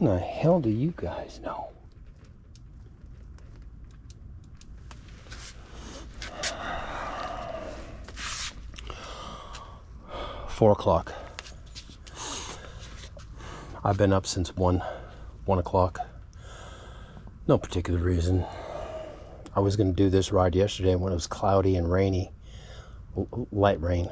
in the hell do you guys know? Four o'clock. I've been up since 1 o'clock. No particular reason. I was going to do this ride yesterday when it was cloudy and rainy. Light rain.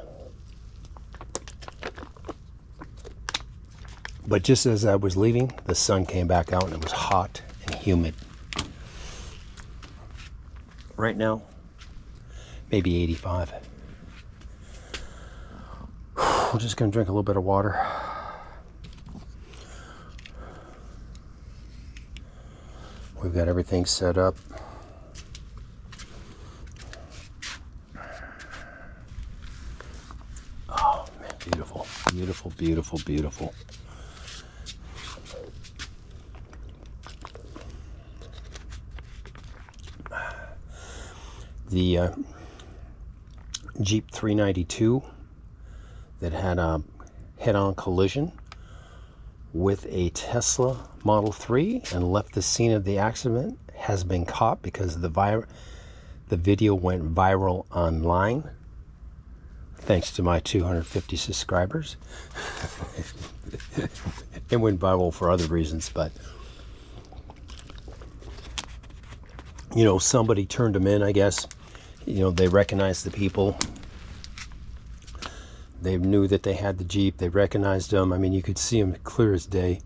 But just as I was leaving, the sun came back out and it was hot and humid. Right now, maybe 85. We're just going to drink a little bit of water. We've got everything set up. Oh man, beautiful, beautiful, beautiful, beautiful. The Jeep 392 that had a head-on collision with a Tesla Model 3 and left the scene of the accident has been caught because the video went viral online. Thanks to my 250 subscribers. It went viral for other reasons, but you know, somebody turned them in, I guess. You know, they recognized the people. They knew that they had the Jeep. They recognized them. I mean, you could see them clear as day.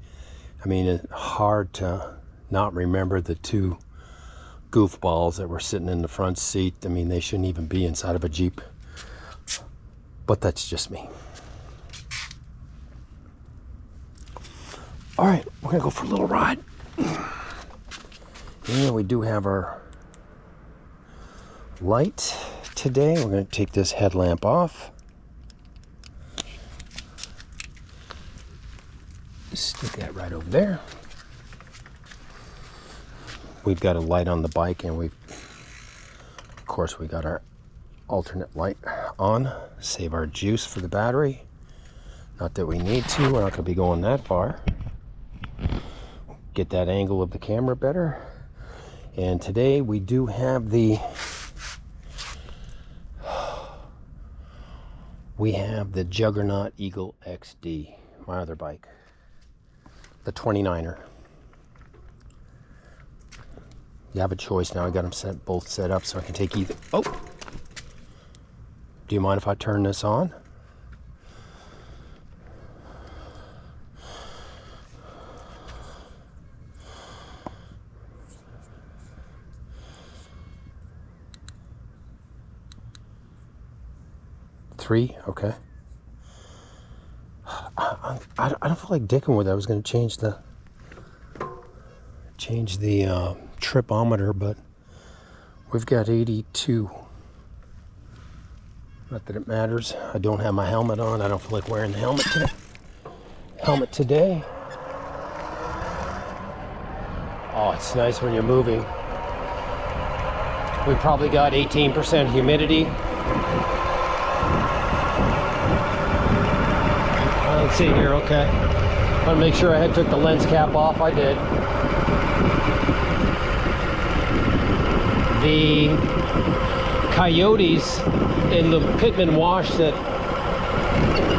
I mean, it's hard to not remember the two goofballs that were sitting in the front seat. I mean, they shouldn't even be inside of a Jeep. But that's just me. All right, we're gonna go for a little ride. Yeah, we do have our light today. We're gonna take this headlamp off. Stick that right over there. We've got a light on the bike, and of course we got our alternate light on. Save our juice for the battery. Not that we need to, we're not gonna be going that far. Get that angle of the camera better. And today we do have the Juggernaut Eagle XD, my other bike. The 29er. You have a choice now. I got them both set up so I can take either. Oh! Do you mind if I turn this on? Three? Okay. I don't feel like dicking with it. I was going to change the tripometer, but we've got 82. Not that it matters. I don't have my helmet on. I don't feel like wearing the helmet today. Oh, it's nice when you're moving. We probably got 18% humidity. Let's see here, okay. I want to make sure I took the lens cap off. I did. The coyotes in the Pittman Wash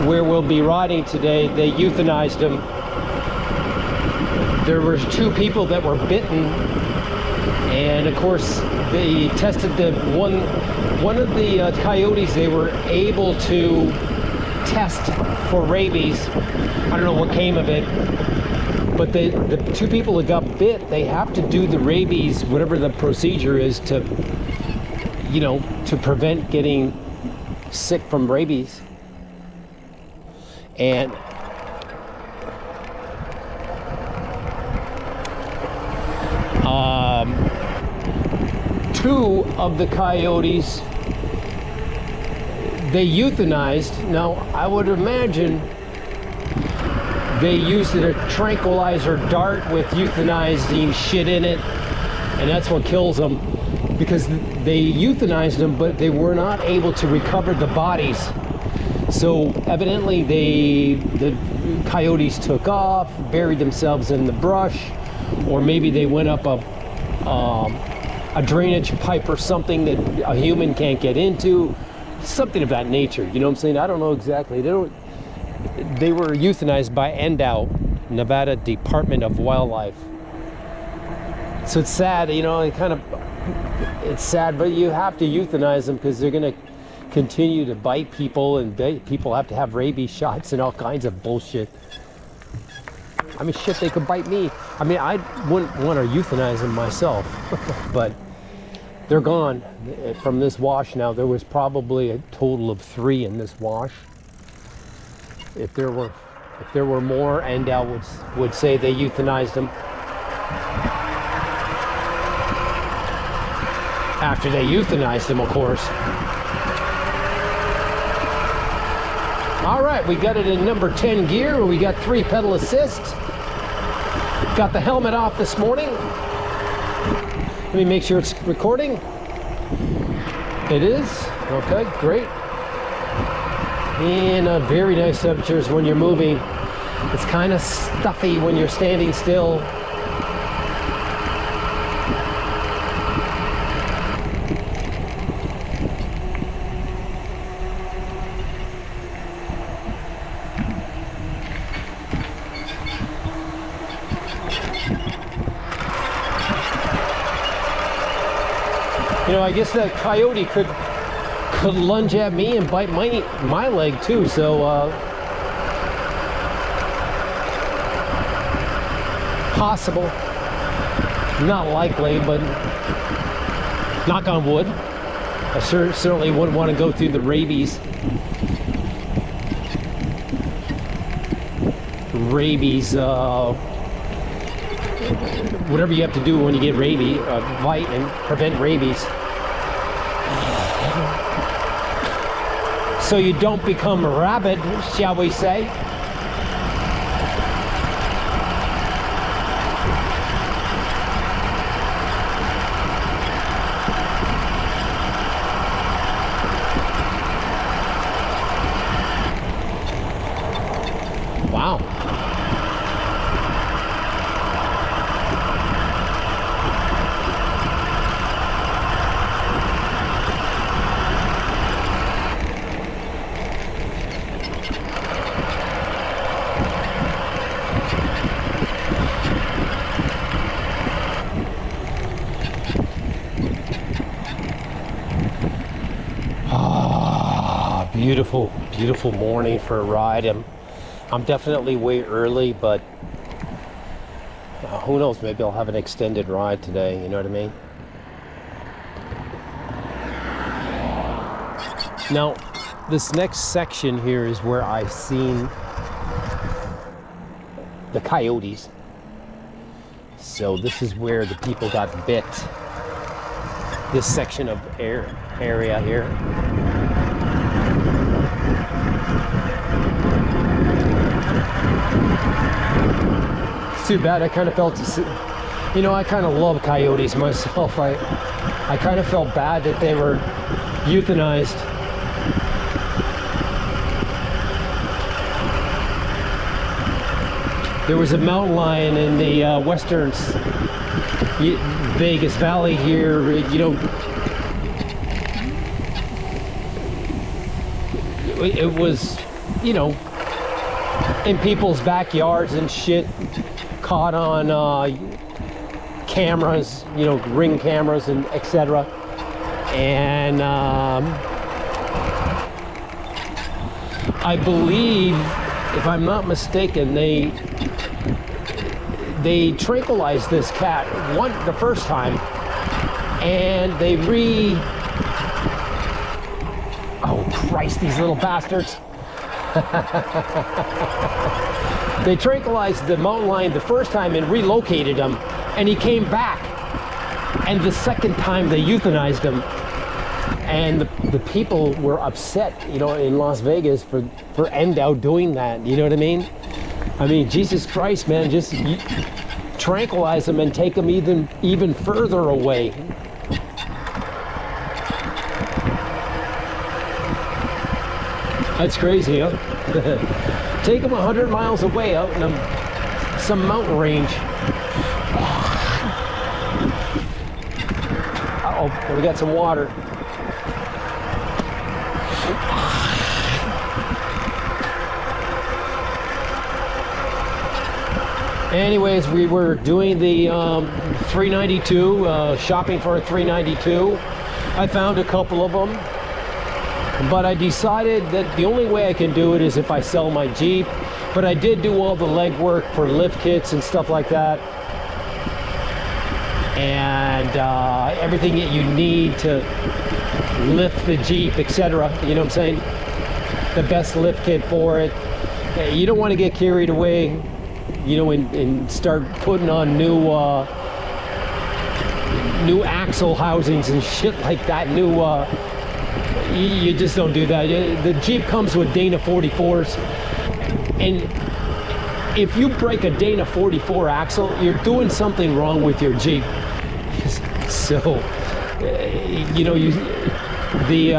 where we'll be riding today, they euthanized them. There were 2 people that were bitten, and of course they tested one of the coyotes. They were able to test for rabies. I don't know what came of it, but the 2 people that got bit, they have to do the rabies, whatever the procedure is, to, you know, to prevent getting sick from rabies. And two of the coyotes they euthanized. Now, I would imagine they used a tranquilizer dart with euthanizing shit in it, and that's what kills them, because they euthanized them, but they were not able to recover the bodies. So evidently the coyotes took off, buried themselves in the brush, or maybe they went up a drainage pipe or something that a human can't get into, something of that nature. You know what I'm saying? I don't know exactly. They were euthanized by NDOW, Nevada Department of Wildlife. So it's sad, you know. It's sad, but you have to euthanize them because they're going to continue to bite people, and people have to have rabies shots and all kinds of bullshit. I mean, shit, they could bite me. I mean, I wouldn't want to euthanize them myself, but they're gone from this wash now. There was probably a total of 3 in this wash. If there were more, NDOW would say they euthanized them. After they euthanized them, of course. All right, we got it in number 10 gear. We got 3 pedal assist. Got the helmet off this morning. Let me make sure it's recording. It is. Okay, great. And very nice temperatures when you're moving. It's kind of stuffy when you're standing still. You know, I guess that coyote could lunge at me and bite my leg too, so possible. Not likely, but knock on wood. I certainly wouldn't want to go through the rabies whatever you have to do when you get rabies, bite and prevent rabies. So you don't become rabid, shall we say. Wow. Beautiful, beautiful morning for a ride. I'm definitely way early, but who knows, maybe I'll have an extended ride today, you know what I mean? Now, this next section here is where I've seen the coyotes. So this is where the people got bit. This section of area here. It's too bad. I kind of felt, you know, I kind of love coyotes myself. I kind of felt bad that they were euthanized. There was a mountain lion in the western Vegas Valley here, you know. It was, you know, in people's backyards and shit, caught on cameras, you know, Ring cameras and etc. And I believe, if I'm not mistaken, they tranquilized this cat the first time, and they oh Christ, these little bastards. They tranquilized the mountain lion the first time and relocated him, and he came back, and the second time they euthanized him. And the people were upset, you know, in Las Vegas for NDOW doing that, you know what I mean? I mean, Jesus Christ, man, just tranquilize them and take them even further away. That's crazy, huh? Take them 100 miles away out in some mountain range. Uh-oh, we got some water. Anyways, we were doing the 392, shopping for a 392. I found a couple of them, but I decided that the only way I can do it is if I sell my Jeep. But I did do all the legwork for lift kits and stuff like that, and everything that you need to lift the Jeep, etc. You know what I'm saying? The best lift kit for it. You don't want to get carried away, you know, and start putting on new axle housings and shit like that. You just don't do that. The Jeep comes with Dana 44s, and if you break a Dana 44 axle, you're doing something wrong with your Jeep. So, you know, the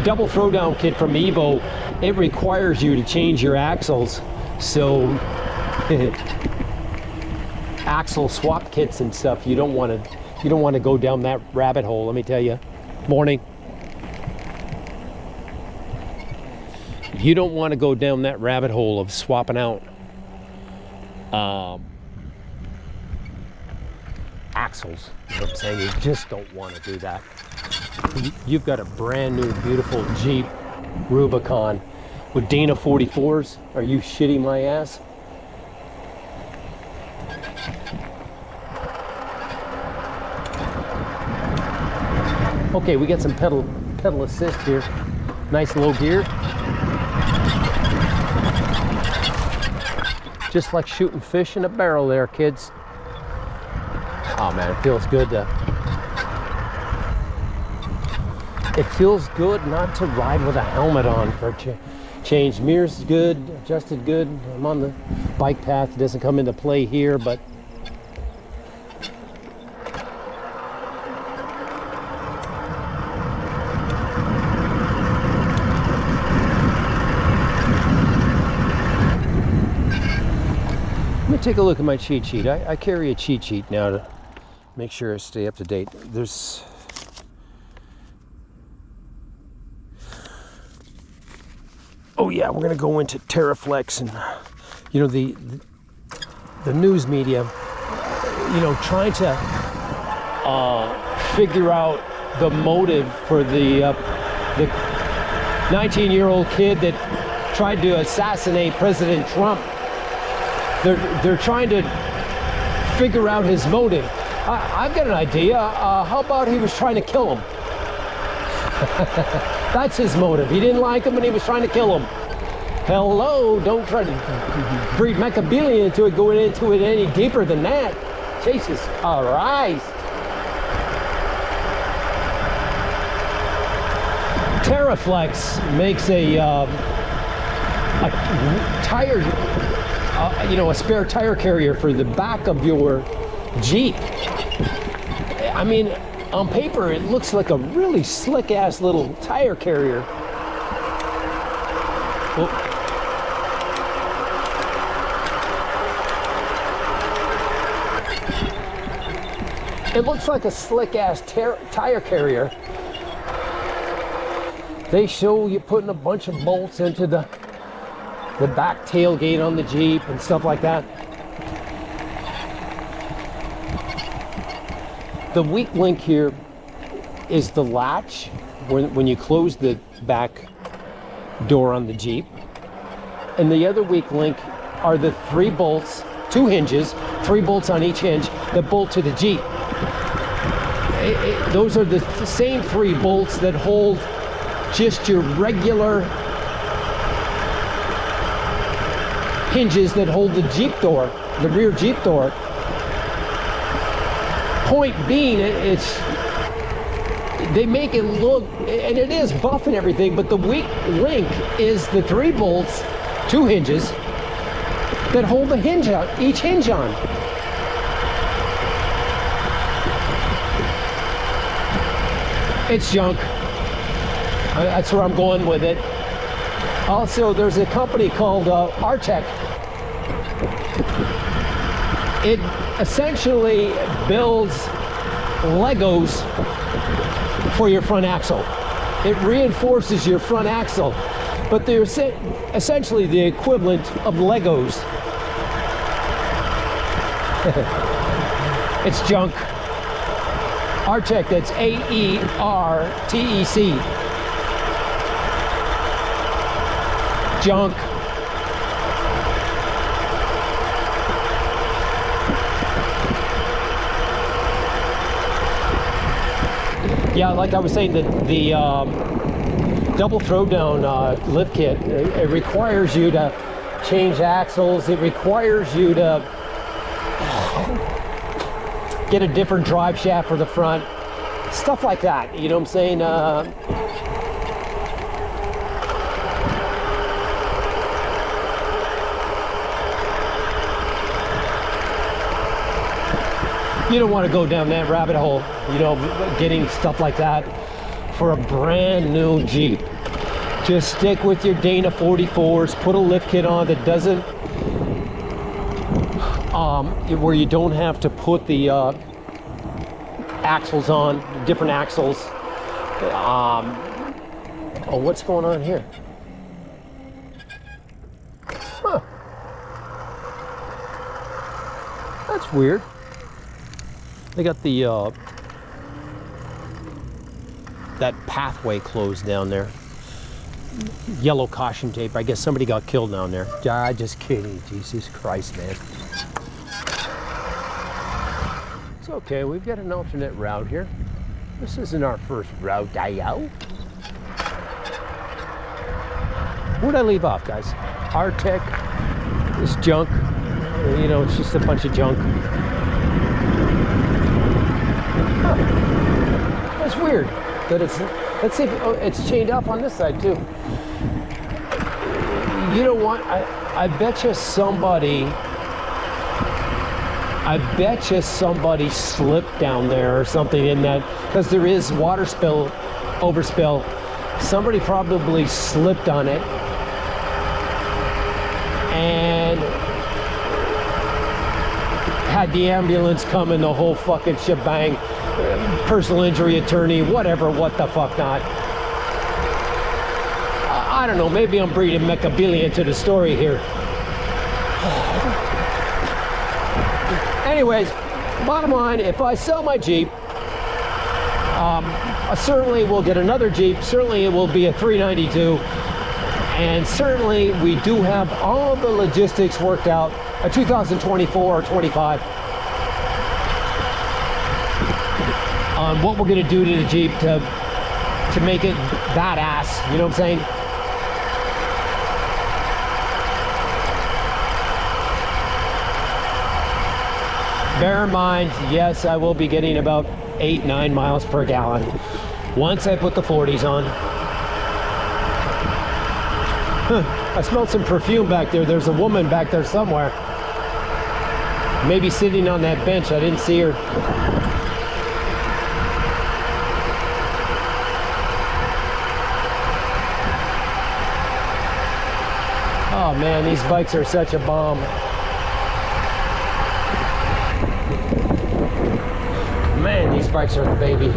double throwdown kit from Evo, it requires you to change your axles. So, axle swap kits and stuff, you don't want to go down that rabbit hole, let me tell you. Morning. You don't want to go down that rabbit hole of swapping out axles. You know what I'm saying? You just don't want to do that. You've got a brand new beautiful Jeep Rubicon with Dana 44s. Are you shitting my ass? Okay, we got some pedal assist here. Nice low gear. Just like shooting fish in a barrel there, kids. Oh man, it feels good it feels good not to ride with a helmet on for a change. Mirrors good, adjusted good. I'm on the bike path. It doesn't come into play here, but let me take a look at my cheat sheet. I carry a cheat sheet now to make sure I stay up to date. Oh yeah, we're gonna go into Terraflex, and you know, the news media, you know, trying to figure out the motive for the 19-year-old kid that tried to assassinate President Trump. They're trying to figure out his motive. I've got an idea. How about he was trying to kill him? That's his motive. He didn't like him and he was trying to kill him. Hello, don't try to breed Machiavellian into it, going into it any deeper than that. Jesus Christ. Terraflex makes a tire, you know, a spare tire carrier for the back of your Jeep. I mean, on paper, it looks like a really slick-ass little tire carrier. Well, it looks like a slick-ass tire carrier. They show you putting a bunch of bolts into the back tailgate on the Jeep and stuff like that. The weak link here is the latch when you close the back door on the Jeep. And the other weak link are the 3 bolts, 2 hinges, 3 bolts on each hinge that bolt to the Jeep. Those are the same 3 bolts that hold just your regular hinges that hold the Jeep door, the rear Jeep door. Point being, they make it look, and it is buff and everything, but the weak link is the 3 bolts, 2 hinges that hold the hinge out, each hinge on. It's junk. That's where I'm going with it. Also, there's a company called Artec. It essentially builds Legos for your front axle. It reinforces your front axle, but they're essentially the equivalent of Legos. It's junk. Artec, that's A-E-R-T-E-C. Junk. Yeah, like I was saying, the double throwdown lift kit, it requires you to change axles. It requires you to get a different drive shaft for the front, stuff like that. You know what I'm saying? You don't want to go down that rabbit hole, you know, getting stuff like that for a brand new Jeep. Just stick with your Dana 44s, put a lift kit on that doesn't, where you don't have to put the axles on, different axles. Oh, what's going on here? Huh. That's weird. They got the that pathway closed down there. Yellow caution tape. I guess somebody got killed down there. Just kidding. Jesus Christ, man. It's okay. We've got an alternate route here. This isn't our first rodeo. Where'd I leave off, guys? Artec, this junk. You know, it's just a bunch of junk. Huh. That's weird. That it's. Let's see if it's chained up on this side too. You know what? I bet you somebody. I bet you somebody slipped down there or something in that, because there is water spill, overspill. Somebody probably slipped on it and had the ambulance come and the whole fucking shebang. Personal injury attorney, whatever, what the fuck not. I don't know, maybe I'm breeding Mechabili into the story here. Anyways, bottom line, if I sell my Jeep, I certainly will get another Jeep. Certainly it will be a 392. And certainly we do have all the logistics worked out, a 2024 or 25. On what we're going to do to the Jeep to make it badass, you know what I'm saying? Bear in mind, yes, I will be getting about 8-9 miles per gallon once I put the 40s on. I smelled some perfume back there. There's a woman back there somewhere. Maybe sitting on that bench. I didn't see her. Oh man, these bikes are such a bomb. Man, these bikes are the baby.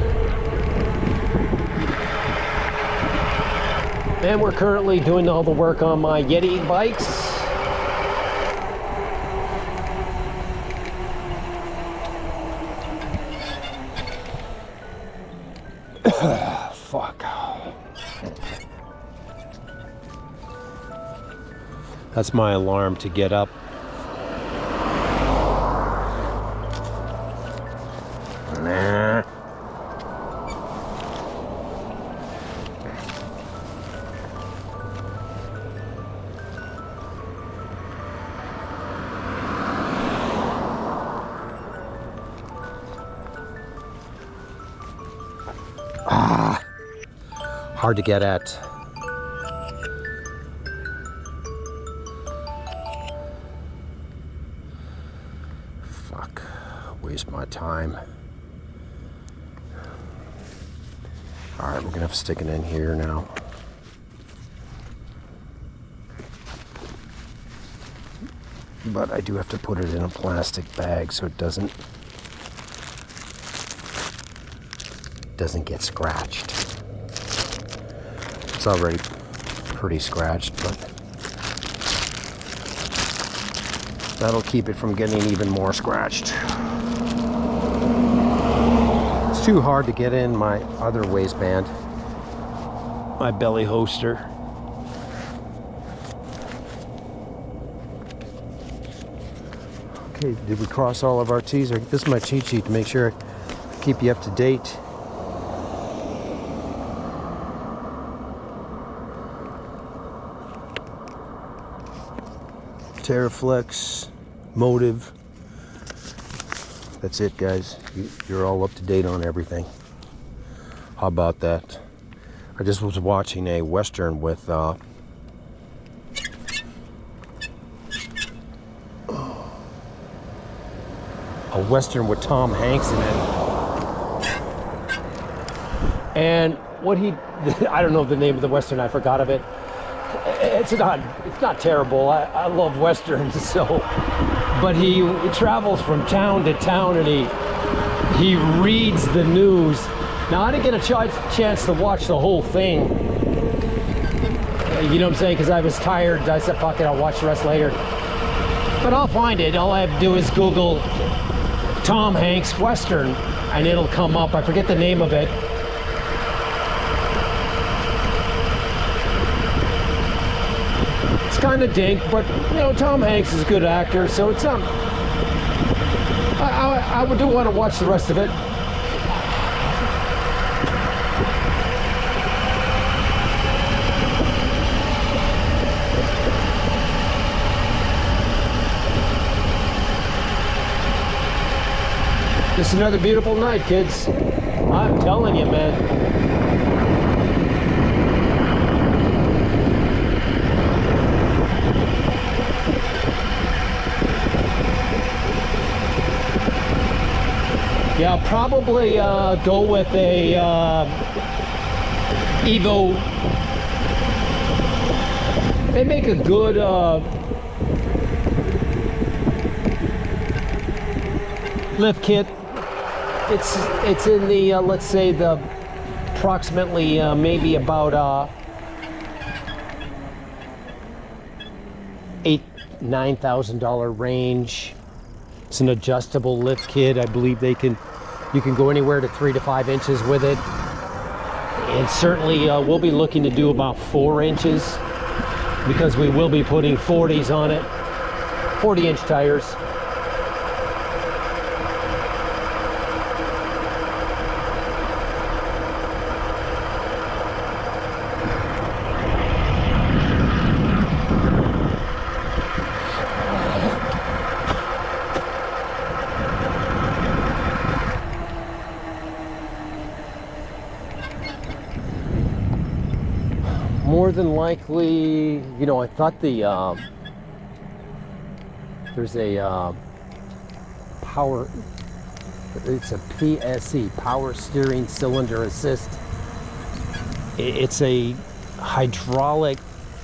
And we're currently doing all the work on my Yeti bikes. Fuck. That's my alarm to get up. Nah. Hard to get at. Fuck, waste my time. All right, we're gonna have to stick it in here now. but I do have to put it in a plastic bag so it doesn't get scratched. It's already pretty scratched, but that'll keep it from getting even more scratched. It's too hard to get in my other waistband, my belly holster. Okay, did we cross all of our T's? This is my cheat sheet to make sure I keep you up to date. Terraflex, Motive. That's it, guys. You're all up to date on everything. How about that? I just was watching a Western with a Western with Tom Hanks in it. And what I don't know the name of the Western, I forgot of it. It's not terrible. I love Westerns, so, but he travels from town to town and he reads the news. Now, I didn't get a chance to watch the whole thing. You know what I'm saying? Because I was tired. I said, fuck it, I'll watch the rest later. But I'll find it. All I have to do is Google Tom Hanks Western and it'll come up. I forget the name of it. It's kind of dink, but you know, Tom Hanks is a good actor, so it's I would do want to watch the rest of it. It's another beautiful night, kids. I'm telling you, man. Yeah, I'll probably go with a Evo. They make a good lift kit. It's in the let's say the approximately maybe about $8,000-9,000 range. It's an adjustable lift kit. I believe you can go anywhere to 3 to 5 inches with it, and certainly we'll be looking to do about 4 inches because we will be putting 40s on it, 40-inch tires. More than likely, you know, I thought there's a power, it's a PSC, Power Steering Cylinder Assist. It's a hydraulic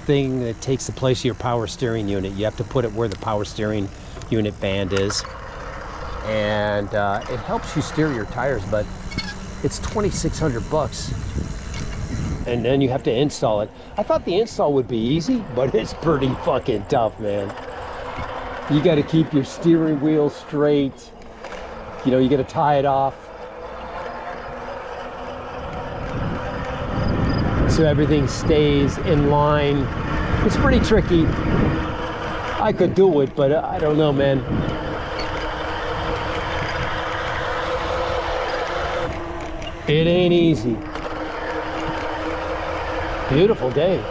thing that takes the place of your power steering unit. You have to put it where the power steering unit band is. And it helps you steer your tires, but it's $2,600. And then you have to install it. I thought the install would be easy, but it's pretty fucking tough, man. You got to keep your steering wheel straight. You know, you got to tie it off so everything stays in line. It's pretty tricky. I could do it, but I don't know, man. It ain't easy. Beautiful day,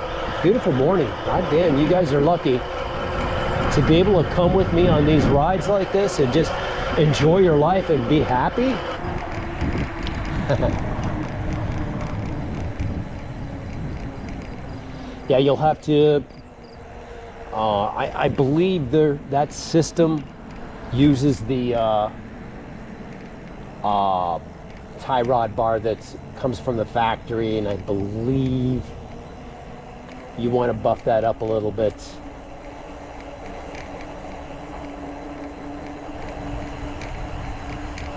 beautiful morning. God damn, you guys are lucky to be able to come with me on these rides like this and just enjoy your life and be happy. Yeah, you'll have to, I believe that system uses the tie rod bar that comes from the factory, and I believe you want to buff that up a little bit.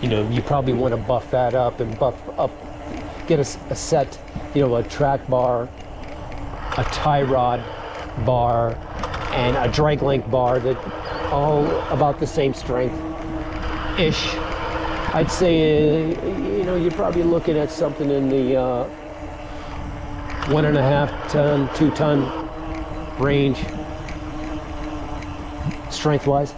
You know, you probably want to buff that up and buff up, get a set, you know, a track bar, a tie rod bar, and a drag length bar that all about the same strength-ish. I'd say, you know, you're probably looking at something in the 1.5 ton, 2 ton range, strength-wise.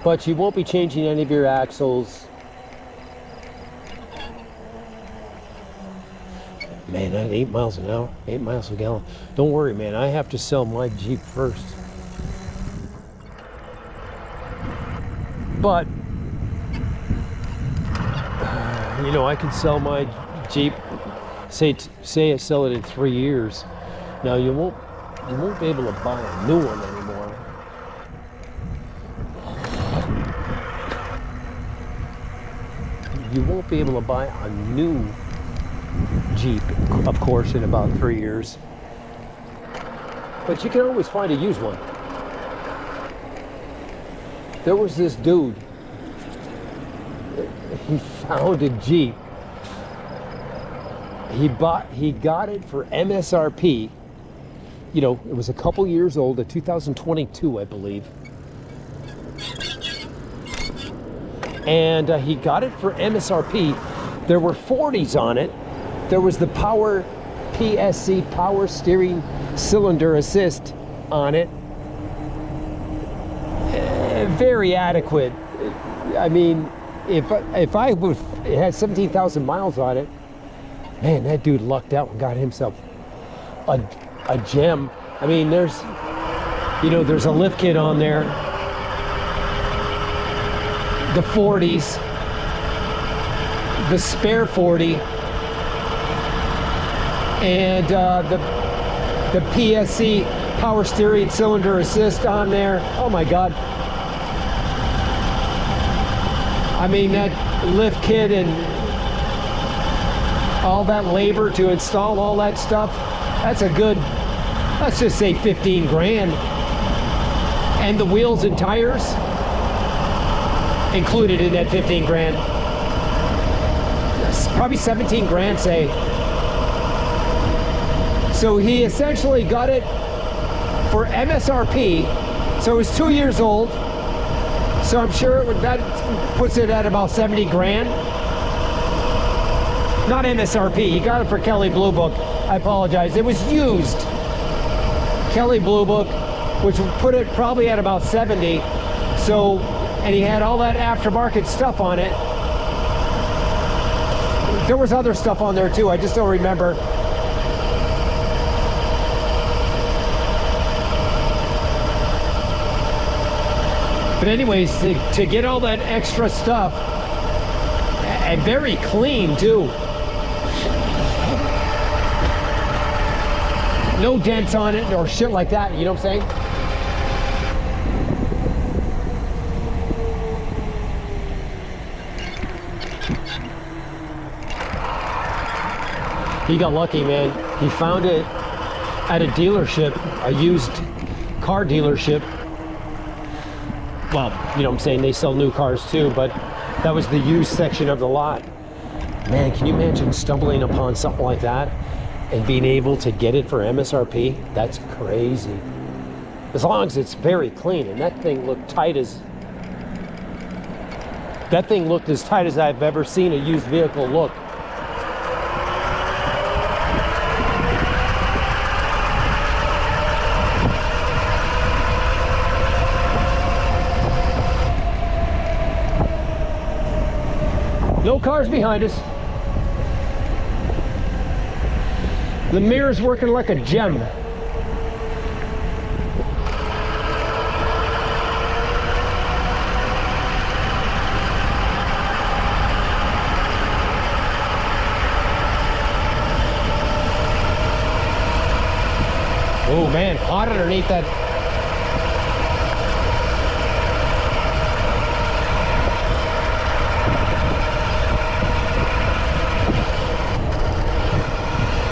But you won't be changing any of your axles. Man, at 8 miles an hour, 8 miles a gallon. Don't worry, man, I have to sell my Jeep first. But, you know, I can sell my Jeep, say I sell it in 3 years. Now you won't be able to buy a new one anymore. You won't be able to buy a new Jeep, of course, in about 3 years. But you can always find a used one. There was this dude, he found a Jeep. He got it for MSRP. You know, it was a couple years old, a 2022, I believe. And he got it for MSRP. There were 40s on it. There was the power PSC, power steering cylinder assist on it. Very adequate. I mean, if I would, it had 17,000 miles on it, man, that dude lucked out and got himself a gem. I mean, there's a lift kit on there, the 40s, the spare 40, and the PSC power steering cylinder assist on there. Oh my God. I mean, that lift kit and all that labor to install all that stuff, that's a good, let's just say 15 grand. And the wheels and tires included in that 15 grand. Probably 17 grand, say. So he essentially got it for MSRP. So it was 2 years old. So I'm sure that puts it at about 70 grand. Not MSRP, he got it for Kelley Blue Book. I apologize, it was used. Kelley Blue Book, which would put it probably at about 70. So, and he had all that aftermarket stuff on it. There was other stuff on there too, I just don't remember. But anyways, to get all that extra stuff, and very clean too. No dents on it or shit like that, you know what I'm saying? He got lucky, man. He found it at a dealership, a used car dealership. Well, you know what I'm saying, they sell new cars too, but that was the used section of the lot. Man, can you imagine stumbling upon something like that and being able to get it for MSRP? That's crazy. As long as it's very clean, and that thing looked tight as... That thing looked as tight as I've ever seen a used vehicle look. No cars behind us. The mirror's working like a gem. Oh man, hot underneath that.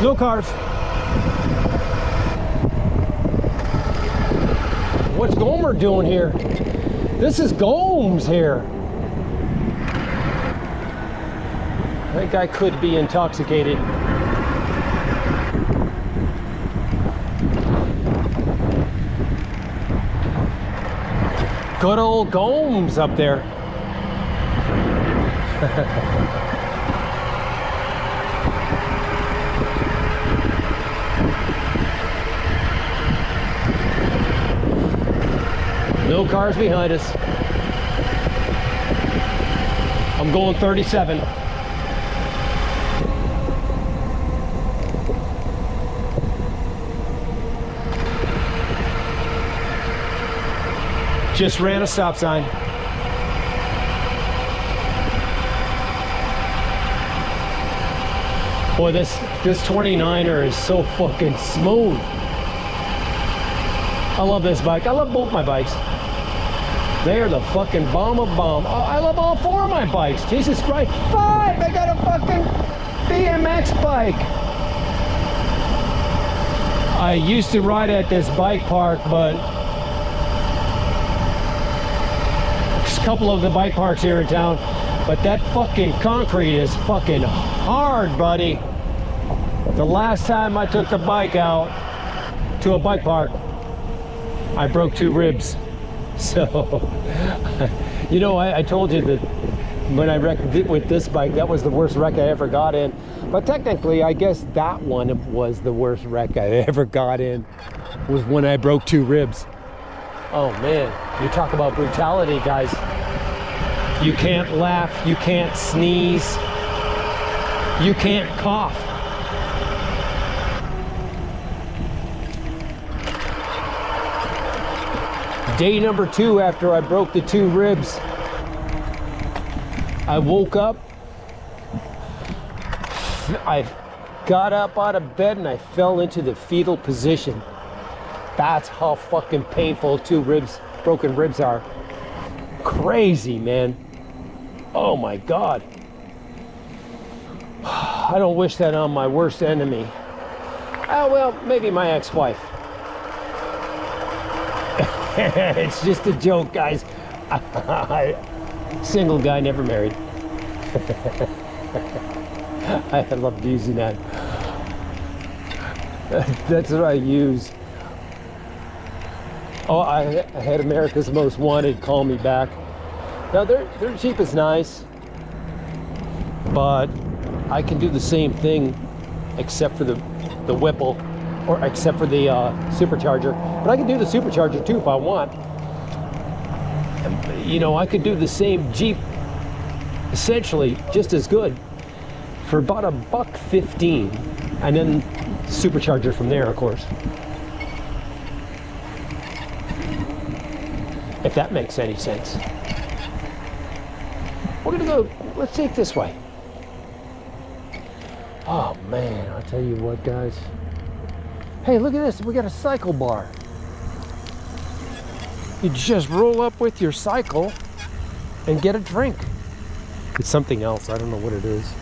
No cars. What's Gomer doing here? This is Gomes here. That guy could be intoxicated. Good old Gomes up there. No cars behind us. I'm going 37. Just ran a stop sign. Boy, this 29er is so fucking smooth. I love this bike. I love both my bikes. They are the fucking bomb of bomb. Oh, I love all four of my bikes. Jesus Christ. 5! I got a fucking BMX bike. I used to ride at this bike park, but a couple of the bike parks here in town, but that fucking concrete is fucking hard, buddy. The last time I took the bike out to a bike park, I broke 2 ribs. So, you know, I told you that when I wrecked with this bike, that was the worst wreck I ever got in. But technically, I guess that one was the worst wreck I ever got in, was when I broke 2 ribs. Oh man, you talk about brutality, guys. You can't laugh, you can't sneeze, you can't cough. Day number 2 after I broke the 2 ribs, I woke up, I got up out of bed and I fell into the fetal position. That's how fucking painful 2 broken ribs are. Crazy, man. Oh my God. I don't wish that on my worst enemy. Oh, well, maybe my ex-wife. It's just a joke, guys. Single guy, never married. I love using that. That's what I use. Oh, I had America's Most Wanted call me back. Now their Jeep is nice, but I can do the same thing except for the Whipple, or except for the supercharger. But I can do the supercharger too if I want. You know, I could do the same Jeep essentially just as good for about $1.15, and then supercharger from there, of course. If that makes any sense. We're gonna go, let's take this way. Oh man, I'll tell you what, guys. Hey, look at this, we got a cycle bar. You just roll up with your cycle and get a drink. It's something else, I don't know what it is.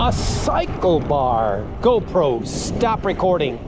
A cycle bar. GoPro, stop recording.